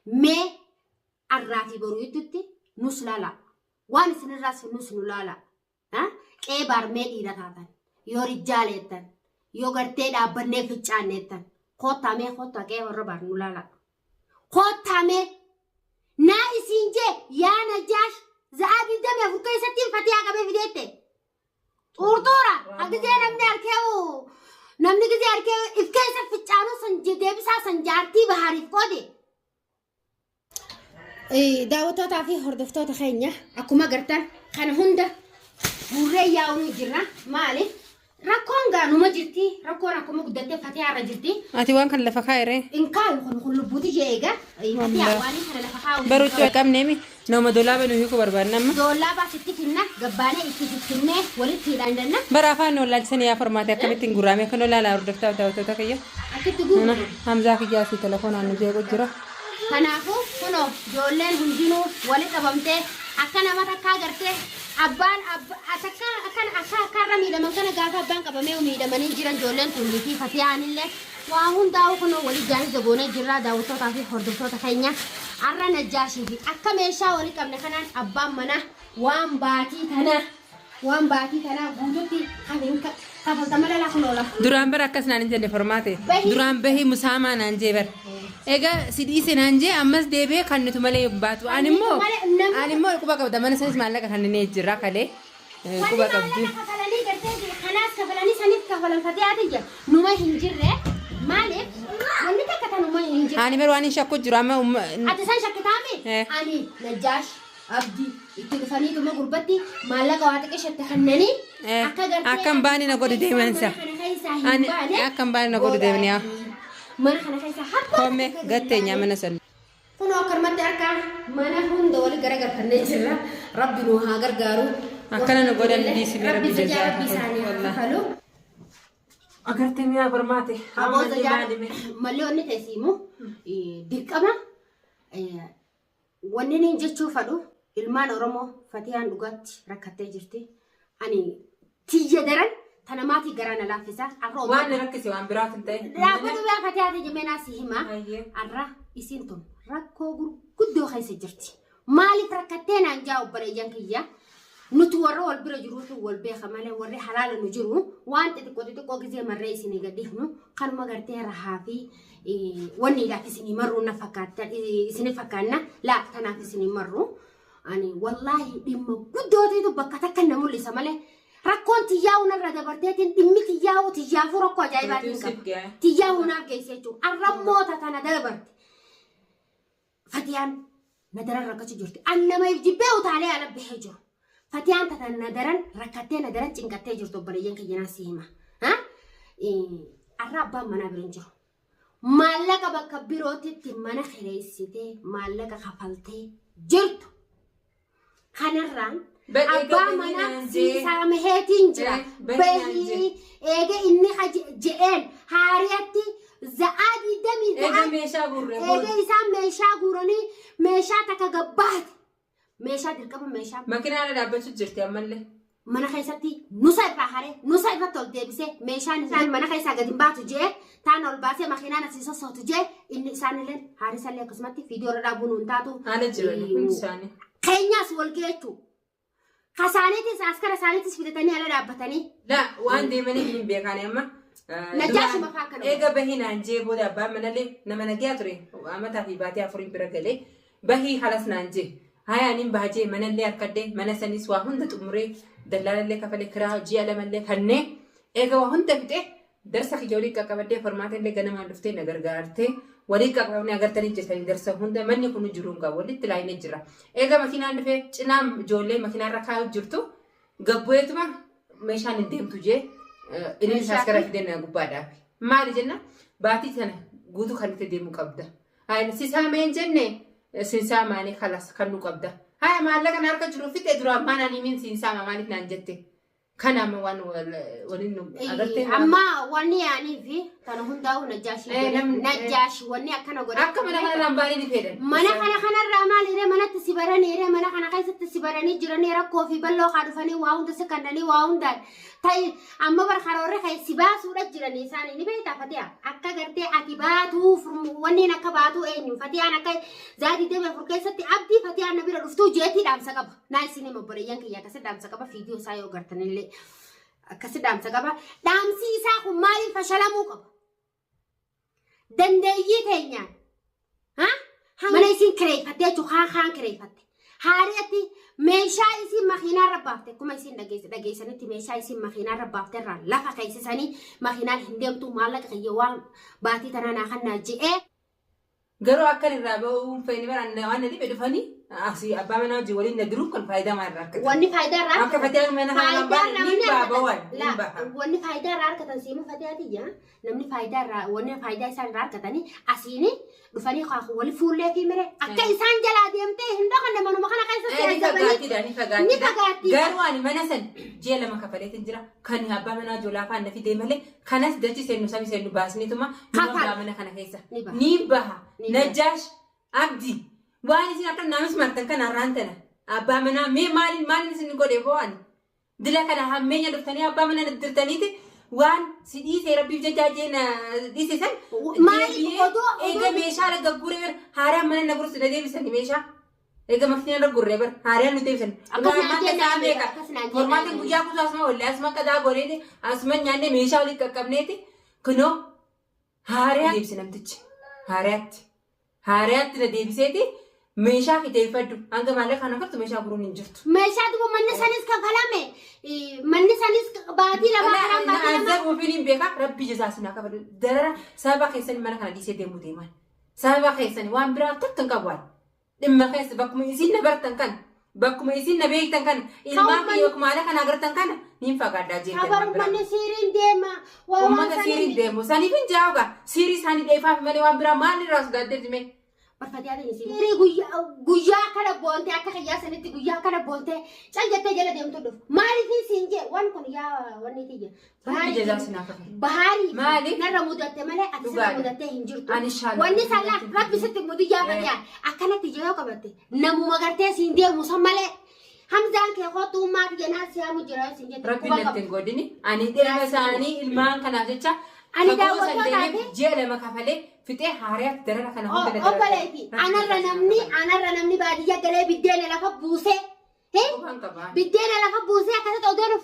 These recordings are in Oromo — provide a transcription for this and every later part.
مي الراتي برويتتي نص لا وان سن الراس نص لا ها اي بارمي ديراتان يو رجالتان يو غرتي دابنه فچانتان خوتامي خوتا كي ور بار لا خوتامي نا اسينجه يا نجاش زادي دم فكاي ستين فتيا قبل فيديتي طورطورا اجي نمني اركيو نمني جي اركيو افكاي سفچانو سنجي ديبسا سنجارتي بحاري كودي داوتوتا في هردفتوتا خينيا اكوما غرتان خان هوندا بوري ياونو جيرنا مالي راكونغا نوما جيرتي راكونا كوما غدتي فاتيا راجيرتي اتي وان كان لفخايره ان كان كل بوتي جيغا اي فاتيا واني كان لفخاو بروتو كم نيمي نوما دولابه نو هيكو بربانما دولابا ستيكنا غبانه يتيكنا ولتي داندنا برافان ولا لسني يا فرماتي كمتين غرامي كنو لا هردفتا داوتوتا كيا اكتغو حمزه كي جاسي تليفون ان جيغو جرا كنافو كنو جولين هندينو ولي قبمته اكنا ما تكا غرتي ابان اتكا اكن كرمي دمن كن غافا بان قبمه وميدا من جيران جولين تندي فتيان الله واهون داو كنو ولي جاني زغونه جرا داوتو تافي هردوتو تخينيا ارا نجاشي اكميشا ولي قبنا كنان ابان منا وان باتي تنا غوتي خلينك تفضل لا خلولا duraan bar akkas naan jenne formaate duraan bahi musaamaa naan jee bar egaa sidhiise naan jee ammas deebee kannitu malee baatu animmoo quba qabda mana sanis maallaqa kanneen jira kalee quba qabdi خلاص كفلاني سنيت كفلان فتياتي نوما هنجره مالك ولي تكتا نوما هنجره ani bar waan shakku jira amma اتسان شكتامي اني نجاش abdi itti dhufanii tuma gurbatti maallaqa waa xiqqee shatti kannanii akka gartee akkam baani na godhu deemansa ani akkam baani na godhu deemni yaa mana kana keessa habba komme gatteenya mana san kunoo karmatti arkaa mana hunda wali garagarfannee jirra rabbi nu haa gargaaru akkana na godhan dhiisi rabbi jazaa halu agartee miyaa barmaate abooza jaa mallee onni teessimu dirqama wanni niin jechuu fadhu ilmaan oromoo fatiyaan dhugaatti rakkattee jirti ani tiyya daran tana maatii garana laaffisa arroo waan rakkise waan biraaf hin ta'e rakkoo baa fatiyaate jemeenaa si hima arra isiin tun rakkoo gurguddoo keessa jirti maaliif rakkattee naan jaa obboleeyyan kiyya nuti warra wal bira jiruutu wal beeka malee warri halaala nu jiru waan xixiqqoo gisee marree isinii gadhiifnu kanuma gartee rahaa fi wanni laaf isinii marruu na fakkaata isinii fakkaanna laa tanaaf isinii marruu ani wallaahi dhimma guddootiitu bakka takka na mul'isa malee rakkoon tiyyaa'uu narra dabarteetiin dhimmi tiyyaafuu rakkoo ajaa'ibaatiin qaba tiyyaa'uu naaf geesse jechuudha arrammoota tana dabarte fatiyaan nadaran rakkachuu jirti annamaif jibbee utaalee ala bahee jiru fatiyaan tata nadaran rakkattee nadaran cinqattee jirtu obboleeyyan kiyyanaa si hima arra abbaan manaa birin jiru maallaqa bakka birootitti mana kireessitee maallaqa kafaltee jirtu kanarraan abbaa manaa siisaamaheetiin jira bahii eega inni je'een haariyatti za'aadii damii eega isaan meeshaa guuranii meeshaa takka gabbaati meeshaa dirqama meeshaa makiinaan dhaabbachuu jirti ammallee mana keessatti nusa irraa haree nusa irratti ol deebisee meeshaan isaan mana keessaa gadi baatu jee taan ol baasee makiinaan asii sossootu jee inni isaanillee haarisallee akkasumatti fiidiyoo irraa bunuun taatu haala jiran hundi isaanii keenyaas wal geechuu kasaaniitis askara isaaniitis fidatanii ala dhaabbatanii la waan deemanii hin beekani amma najaashi mafaa kana eega bahinaan jee booda abbaan manallee nama nagiyaa ture amataa fi baatee afuriin bira galee bahii halas naan jee hayaanin baajee manallee harkadee mana sanis waa hunda xumuree dallaalallee kafalee kiraa ji'a lamallee kannee eega waa hunda fixee darsa kiyya walii qaqqabadee formaatillee ganamaan dhuftee na gargaartee walii qaqqabnee agartanii jirtanii darsa hunda manni kun jiruun qabu walitti laayinee jira eega makiinaan dhufee cinaan ijoollee makiinaarra kaa'u jirtu gabbu'eetuma meeshaan hin deemtu jee inni isaas gara fidee gubbaadhaaf maali jenna baatii sana guutuu kan itti deemu qabda hayin sisaameen jennee sinsaa maanii kalas kan nu qabda haya maallaqa na harka jiru fixe dura ammaan ani min sinsaa maaniif naan jette كان أما ولينو أما واني يعني في كانوا هم داو نجاشي نجاشي واني أكنا قريب أكمل أنا نبالي نفيدن mana kana ramal ire mana tisibarani ire mana kana kaisa tisibarani jirani ra kofi ballo khadufani waunda sekandani waunda tai amma bar kharore kai sibasu da jirani sani ni beta fatia akka garte atibatu wani nakabatu enyu fatia nakai zadi debe furkaisati abdi fatia nabira duftu jeti dam sakaba naisini mabore yanki ya kase dam sakaba video sayo gartanille kase dam sakaba dam si sa khumali fashalamu qab dandayi tenya ha mana isin kireeffattee jechuun kaan kireeffatte haari'atti meeshaa isin makiinaa rabbaafte akkuma isin dhageessanitti meeshaa isin makiinaa rabbaafte irraa lafa keessisanii makiinaan hin deemtu maallaqa qayyawaan baatii tanaan kan naajji'ee. Garuu akka irraa ba'uun fayyini baraan waan dhibee dhufanii asii abbaa manaa hojii waliin nadiruuf kan faayidaa maal irraa argatan. Wanni faayidaa irraa akka fatiyaan mana kana baay'ee ni baabawwan ni baha. Wanni faayidaa irraa argatan siima fatiyaatiyya namni faayidaa irraa wanni faayidaa isaan irraa argatanii asiini dhufanii wali fuullee fi miree akka isaan jalaa deemtee hin dhaqanne manuma kana keessa ni fagaatti. Garuu ani mana san ji'a lama kafaleetiin jira kan abbaa manaa joolaa faana fidee malee kanas dachi seennu sami seennu baasnituma abbaa mana kana keessa ni baha. Najaash abdi waan isin akka namis martan kana raantana abbaa manaa mee maalin isin godhe bo'an dila kana hammeenya dhuftanii abbaa manaa dirtaniiti waan si dhiisee rabbiif jajaajee na dhiisisan eega meeshaa laga guree haaraan mana na gursi na deebisani meeshaa eega maftiin na guree bar haaraan nu deebisan formaatiin guyyaa kuusaa asuma wallee asuma qadaa godheeti asuma nyaanne meeshaa waliin qaqqabneeti kunoo haaraan deebisanamtichi haariyaatti na deebiseeti meeshaa kiteeffadhu hanga maallaqa kana fakkaatu meeshaa guruun hin jirtu. Meeshaa duuba manni sanis kafalame manni sanis baatii lama kanaan baatii lama. Anza ofiin hin beekaa rabbi jazaa sinaa kafadhu darara sababa keessanii mana kana dhiisee deemuu deeman sababa keessanii waan biraa tokko hin qabu dhimma keessa bakkuma isin na bartan kan bakkuma isin na beektan kan ilmaa fi yookuma haala kana agartan kana niin fagaadhaa jeetan. Kabaru manni siiriin deema. Uummata siiriin deemu saniif hin jaa'uga siirii isaanii dheefaaf malee waan biraa maalirraa os gaaddeetti barfatiyaati isiin guyyaa kana boonte akka xiyyaa sanitti guyyaa kana boonte caljattee jala deemtu dhufu maaliif siin jee waan kun yaa wanni tiyya bahaarii narra mudatte malee ati sirra mudattee hin jirtu wanni sallaa rabbi sitti mudiyyaa fatiyaa akkanatti jee yoo qabatte namuma gartee siin deemu san malee hamzaan kee kootu maati jenaa siyaamu jira siin jette rabbi natti hin godhini ani dheema isaanii ilmaan kanaaf jecha ani daawwattoota jee lama kafalee fitee haariyaatti darara kana hunda darara. Obbaleeti anarra namni baadiyyaa galee biddeena lafa buusee biddeena lafa buusee akkasitti odoon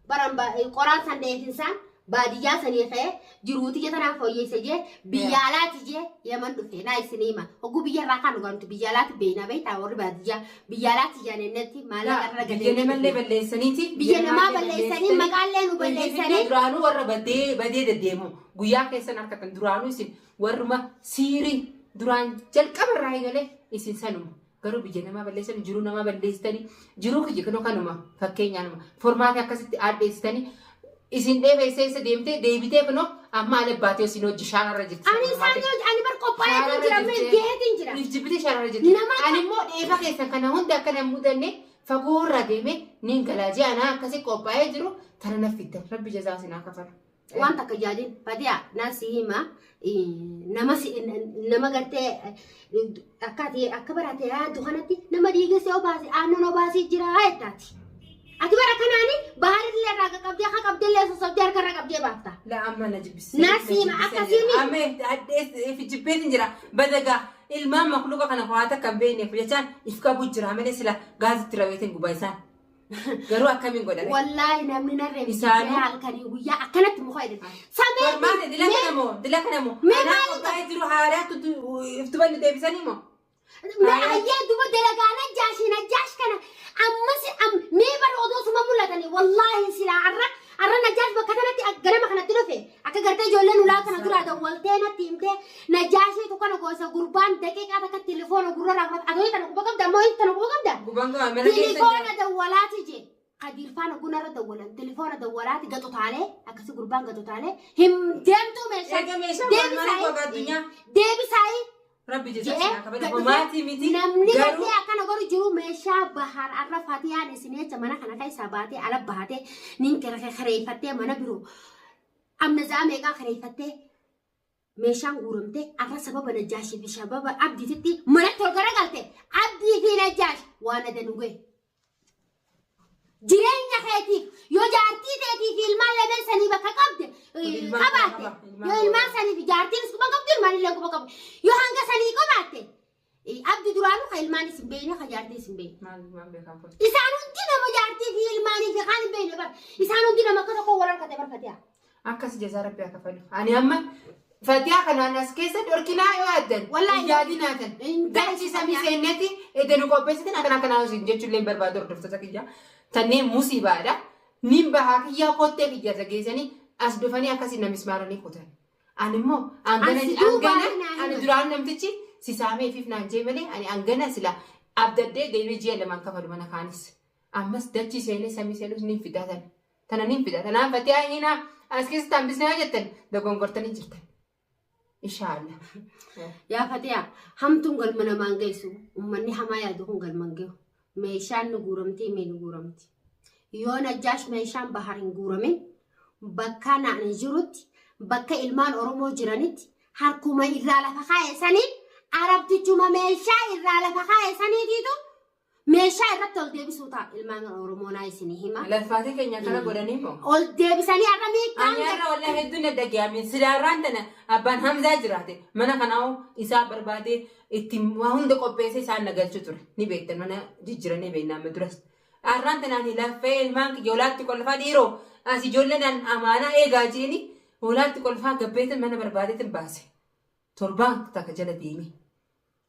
baran qoraan san dheefinsaan baadiyyaa sanii ka'ee jiruuti jetanaaf fooyyessa jee biyyaalaati jee yaman dhufte naa isin hima hogguu biyyarraa kan dhugantu biyyaalaati beeyna beeytaa warri baadiyyaa biyyaalaati jaanenetti maallaqa irra galee. Biyya namallee balleessaniiti. Biyya namaa balleessanii maqaallee nu balleessanii. Duraanuu warra badee deddeemu guyyaa keessan harkatan duraanuu isin warruma siirii duraan jalqaba irraa eegalee isin sanuma. Garuu biyya namaa balleessanii jiruu namaa balleessitanii jiruu kiyya kanuma fakkeenyaanuma formaata akkasitti addeessitanii. Isin dheebeessa deemtee deebitee kunoo amma ala baatee isin hojii shaanarra jirti. Ani bar qophaa'ee jira geetiin jira. Ifjibitee shaanarra jirti. Ani immoo dheeba keessan kana hunda akka nan mudanne fagoo irraa deemee niin galaajee anaa akkasii qophaa'ee jiru tana naffiddan rabbi jazaa sinaa kafalu. Waan takka jaadin fadiyaa naasii hima nama gartee akka baratee yaaddu kanatti nama dhiigesee obaasii aannan obaasii jira jettaati. Ati bara kanaani bahaarillee irraa qabdee akka qabdeellee sosobdee harka irra qabdee baafta. La amma na jibbisi. Nasiima akkasiini. Amma jibbeetiin jira badagaa ilmaan makluuqa kana ho'aata kan beekneef jechaan if qabu jira malee sila gaasitti rabeetiin gubaa isaan. Garuu akkamiin godhame. Wallaahi namni narree isaanii halkanii guyyaa akkanatti muka edda. Samee. Formaate dila kanamoo. Anaa qophaa'ee jiru haaraatu iftubanni deebisanii moo. Ayyee duba dalagaa najjaash kana ammas mee bara odoo suma mul'atanii wallaahi silaa arra najjaash bakka kanatti ganama kanatti dhufe akka gartee ijoolleen ulaa kana duraa dawwaltee natti himtee najjaashiitu kana gosa gurbaan daqiiqaa takka telefoona gurra raafata adoo tana quba qabda ammoo tana quba qabda. Telefoona dawwalaati jee qadirfaana gunarra dawwalan telefoona dawwalaati gaxutaalee akkasi gurbaan gaxutaalee hin deemtuu meeshaa deebisaayii ربي جزاك كبر ماتي ميتي نمني قرتي أكنا قرر جرو مشى بحر عرفتي يعني سنية منا كنا كاي سباتي على بهاتي نينكر خريفتي منا برو أم نزامي كا خريفتي مشى غورمتي أكنا سبب نجاشي بشباب عبدي تتي منا تركنا قلتي عبدي في نجاش وانا دنوجي جرينا خيتي يو جارتي تيتي في المال لمن سني بكا قبض قبعتي يو المال سني في جارتي نسكو بقبض المال اللي نكو بقبض يو هنگا سني قبعتي عبد درانو خيل ماني سنبيني خجارتي سنبيني ما بيخافون إسانو دينا ما جارتي في الماني في خان بيني بر إسانو دينا ما كتو كوالر كتبر فتيا أكاس جزارة بيا كفلو أنا أما فتيا كنا ناس كيسة أركنا يوادن والله جادي ناتن دايشي سامي سينتي إدنو كوبيستين أكنا كنا وزين جتشو لين بربادور دفتة كيجا تنين مصيبة ده نيم بحاك يا قطة كيجا تجيزني أصدفني أكاسي نمسمارني كتر أنا مو أنا دران نمتشي سامي في فنانجي ملي أنا سلا أبدأ جيبي جي لما كفلو منا خانس أمس دتشي سيني سامي سيلوس نيم فداتن تنا نيم فداتن أنا فتيا هنا أسكيس تامبسنا جتن دكون قرتني جتن إن شاء الله يا فتيا هم تونغل منا مانجيسو ومني هما يادوهم قل مانجيو ميشان نغورمتي مي نغورمتي يونا جاش ميشان بحر نغورمين بكا نعنجروت بكا إلمان أرومو جرانيت هاركوما إرالا فخايا سنين عربتي جمع ميشا إرالا فخايا سنين ديدو ميشا إرابتول ديبي سوطا إلمان أرومو نايسيني هما لا فاتي كن يكنا قراني مو أول ديبي سنين أرامي أنا أرى والله هدونا دقيا من سلارانتنا أبان همزة جراته منا كناو إسا بربادي إتم وهم دكوا بيسي سان نقل شطر نبيتن منا جيراني بينا مدرس أرانتنا نلا فيل مانك جولات تقول فاديرو أسي جولنا أمانة جاجيني ولات تقول فاك بيتن منا بربادي تنباسي تربان تكجل ديمي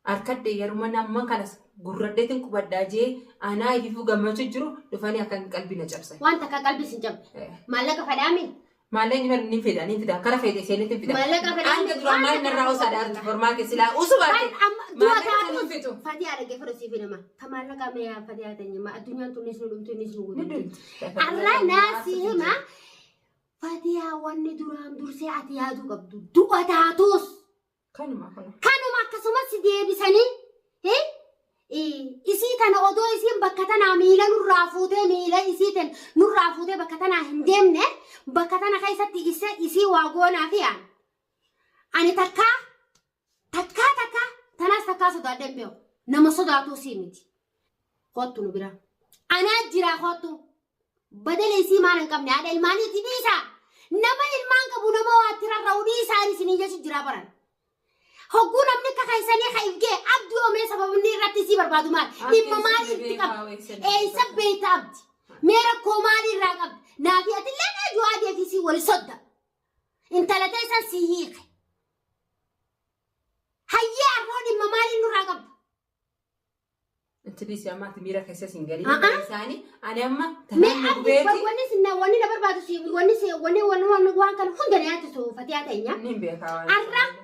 أركض يرمنا ما كناس غردتين كبداجي أنا يفوق ما تجرو دفاني أكن قلبي نجابسي وانت كقلبي سنجاب مالك فدامي مالك نفيدا كلا فيدا سيني تفيدا مالك فدامي أنت درا ما نراو سادار تفرماك سلا أسواتي دوا تاتو فدي على كيف رسيفي نما كمالك أمي فدي على تاني ما الدنيا تونس نقول الله ناسي هما فدي واني درام درسي أتيادو قبضو دوا تاتوس كانوا ما كسمت سدي بسني إسيتنا أودو إسيم بكتنا ميلا نرافوته ميلا إسيتن نرافوته بكتنا هندمنا بكتنا خيسة إسي واقونا فيها أنا تكا تناس تكا صدا دمبيو نما صدا تو سيمتي خطو نبرا أنا جرا خطو بدل إسي ما نكمل هذا الماني تبيسا نما المان كبو نما واترا رودي ساري سنيجا جرا بران هقول أمني كخيساني خايفجي عبدو أمي سبب إني راتسي بربادو مال إما مال إنتكم إيه سبيت عبد ميرا كومالي راقب نافية لنا جوادي في سي والصدق إنت لا تنسى سيهيك هيا أروني إما مال إنو راقب أنت ليش يا ما تميرا كيسة سنجري إنساني أنا أما تمام أبدي وني نبربادو سي وني وان كان هندني أتسو فتياتينيا نيمبي كاوان أنا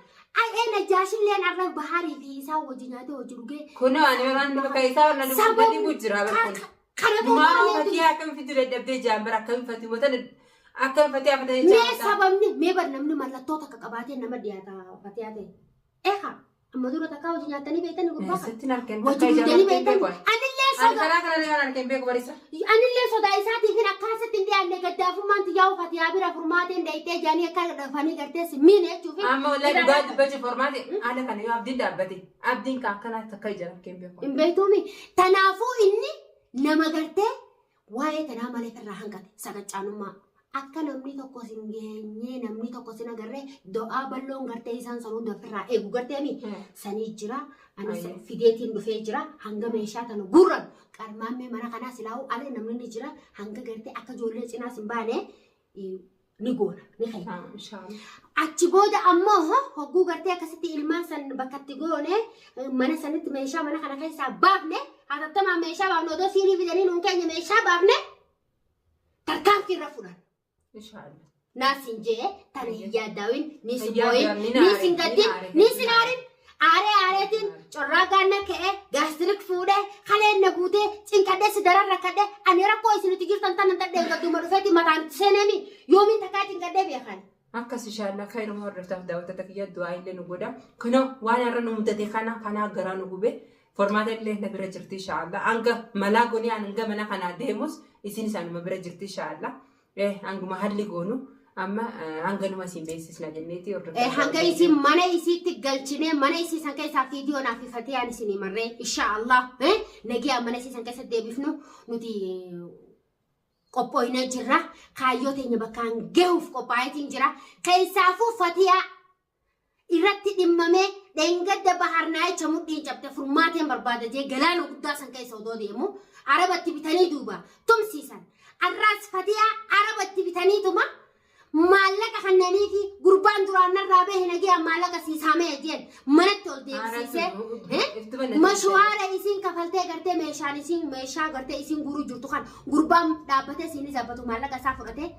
جاشين لين أرنب بحاري في ساو جناته وجروجي كنا أنا ران بكايسا ولا نبغى بوجرا بكون ما فتيا كم فتي ردبدي جامبرا كم فتي وتن أكم فتيا فتي جامبرا مي سبب مي برنامج مرلا توتا كقباتي نمديا تا فتياتي إيه أما دورة تكاو جناتني بيتن نقول ستنا كن وجروجي بيتن أنا كلا كن بيك بريسا أنا اللي صدا إساتي فينا كاسة تندي أنا قد فما تجاو فتيا بيرا فرماتين دايتة جاني كلا فاني قرتة سمين شوفي أما ولا دبادي بجي فرماتي أنا كان يوم عبدين دبادي عبدين كأكنا تكاي جرا كن بيك إن بيتومي تنافو إني نما قرتة واي تنام على فرحان كده سكت عنو ما akka namni tokko sin geenye namni tokko sin agarre do'a balloon gartee isaan sanuu dafirraa eegu garteemi sanii jira anis fideetiin dhufee jira hanga meeshaa tanu gurran qarmaammee mana kanaa silaa'u ale namni ni jira hanga gartee akka ijoollee cinaa sin baane ni goona ni khayya achi booda ammoo hogguu gartee akkasitti ilmaan san bakkatti goone mana sanitti meeshaa mana kana keessaa baafne hatattamaa meeshaa baafne odoo siirii fidanii nuun keenya meeshaa baafne tarkaanfii irra fudhan إنشاءالله ناسين جه تريا داوين نيسين بوين نيسين قدين نيسين عارين عارتين جراغانا كه غاسلك فوده خلين نبوده تنكده سدرا ركده أنا ركوي سنو تجير تنتان نتده قدوم رفيتي مكان سنامي يومين تكاتين قده بيخان أكس إن شاء الله خير مرة تبدأ وتتكيد دعاء اللي نقوله كنا وانا رنو مدتي كنا جرانو بوبي فرمات اللي نبرة جرتي إن شاء الله أنك ملاقوني أنك منا كنا ديموس إسين سانو مبرة جرتي إن شاء الله أنك محل قونو أما أنك نما سيمبيسس نجنيتي هنگا إسي منا إسي تقلتني منا إسي سانكاي سافيديو نافي فتيان إسيني مرة إن شاء الله نجي منا إسي سانكاي سدي بفنو نودي قبوينا جرا كايوتي نبكان جوف قبايتين جرا كيسافو فتيا إرتي دمامي دنگد بحرناي چمود دين جبت فرماتين بربادة جي گلانو قدا سانكاي سودو ديمو عربتي بتاني دوبا تم سيسان الراس فتيا عربتي بتاني دوما مالك خنانيتي قربان درانا رابه نجي مالك سيسامي جين منت تول ديب سيسه مشوار إسين كفلته کرتے میشان إسين میشا کرتے إسين گورو جوتو خان قربان دابته سيني زبطو مالك سافرته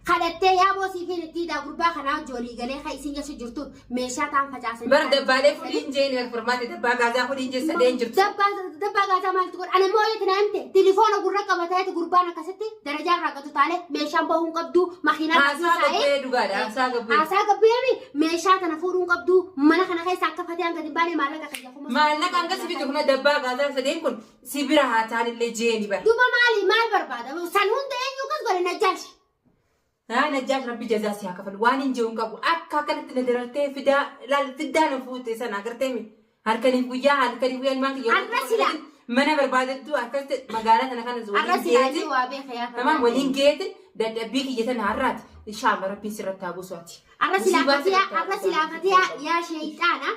خالته يا بوسي في نتيدا قربان خنا جولي غلي خا إسين جسو جوتو میشا تام فجاسن برد بالي فلين جين الفرمات دبا غازا فلين جين سدين جوتو دبا غازا مال تقول أنا مويت نامته تليفون أقول رقم بتاعي قربان كسرتي درجة رقم تطالع ميشا بهون قبضو مخينا أساق بيامي ميشا تنفورون قبضو منا خنا خي ساق فتيان قديم بالي مالك خيا خو مالك أنك سبي تكون دبا غازا سدين كون سبيرها تاني اللي جيني بقى دوما مالي مال بربادة سنون ده يوكس قولي نجاش نجاش ربي جزاسي هكفل وانين جون قبو أكا كانت ندرتي فدا لا تدا نفوتي سنة قرتيمي هالكني بويا المانك يوم الرسلة mana barbaadatu akkasitti magaalaa kana kana arrasilaati waa beekaya tamam waliin geetin dadhabbii kiyyatan harraati inshallah rabbii sirratti haabusuati arrasilaafatiya yaa shayxaana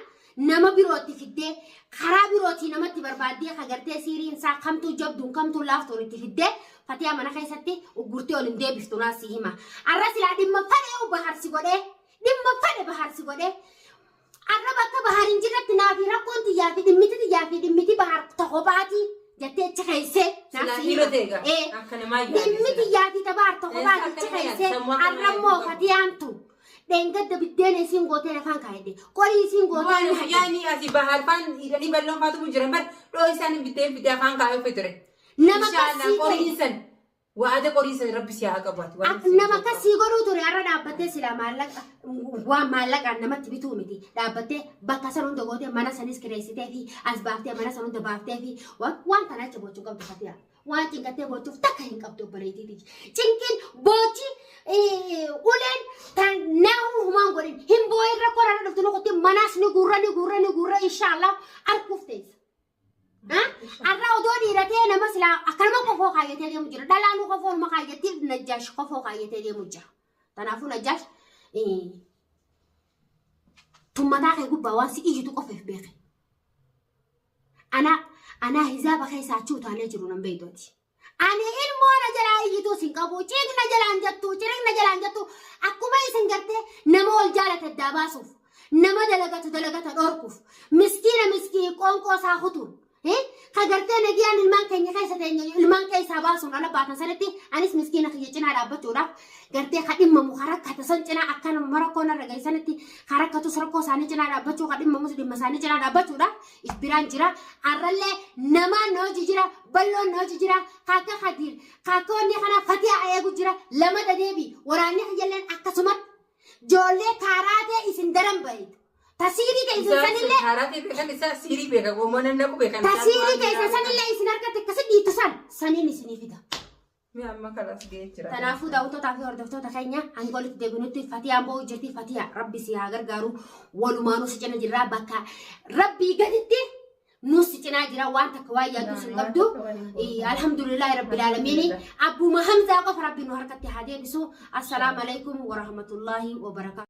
nama birootti fiddee karaa birootii namatti barbaaddee kagartee siiriin isaa kamtuu jabduun kamtuu laaftuun itti fiddee fatiyaa mana keessatti uggurtee ol hin deebiftu naasii hima arrasilaa dhimma fadhee baharsi godhee arraba akka baharin jirratti naafi rakkoon tiyyaa fi dhimmiti bahar tokkobaati jettee cikeessee dhimmiti tiyyaa fi bahar tokkobaati cikeessee arrammoo fatiyaantu dhengadda biddeen isiin gootee afaan kaayedde qorii isiin gootee yaani asi bahar faan hidhanii balloon faatu kun jiran bar dhoo isaan biddeen fidee afaan kaayee ofi ture nama kasii qoriinsan وهذا قريص ربي سياها قبض. نما كسي قرو تري أرى دابته سلا مالك ومالك أنا ما تبي تومتي دابته بكسرون دعوته منا سنيس كريسته في أسبابته منا سنون دبابته في وان تنا تبغى تجوك بفتيا وان تيجي تبغى تفتح هين كابتو بريتي تيجي تيجي بوتي أولين تان ناو همان قرين هم بوير ركورا نفتنو كتير منا سنو غورا إن شاء الله أركوفتيس. أرى أدوري رتين مثلا أكلم كفوق حياتي دي مجرى دلانو كفوق ما حياتي نجاش كفوق حياتي دي مجرى تنافو نجاش ثم داخل يقول بواسي يجي تقفف بيخي أنا هزابة خيسا تشوت أنا جرون بيدوتي أنا إلمو نجلا يجي تو سينكابو تشيك نجلا جتو أكو باي سنجرتي نمو الجالة الداباسوف نما دلقة الأركوف مسكين قونكو ساخطون كجرتين نجيان المان كيسا باسون أنا بعد نسرتي أنيس مسكينة خيجنا على بتورا جرتي خديم مخارك هتسنجنا أكان مركونا رجعي سنتي خارك تسرقو سانجنا على بتو خديم مسلم مسانجنا على بتورا إبران جرا أرلله نما نوجي جرا بلون نوجي جرا كاكا خدير كاكوني خنا فتيا عياقو جرا لما تدبي وراني خيالن أكسمت جولة كاراتة إسندرم بعيد تسيري كيسن سنيلة كاراتة بيكان إسا سيري بيكا ومانا نبو بيكان تسيري كيسن سنيلة إسنارك تكسد يتسان سنين فيدا مي أما خلاص جيت جرا تنافو داوتو تافي وردفتو تخينيا أنقولك دبنوتي فتيا أمبو جرتي فتيا ربي سيهاجر جارو ولمانو سجنا جرا بكا ربي قدتي نص سجنا جرا وانت كوايا دوس القبدو الحمد لله رب العالمين أبو محمد قف ربي نهارك التحدي بسو السلام عليكم ورحمة الله وبركاته.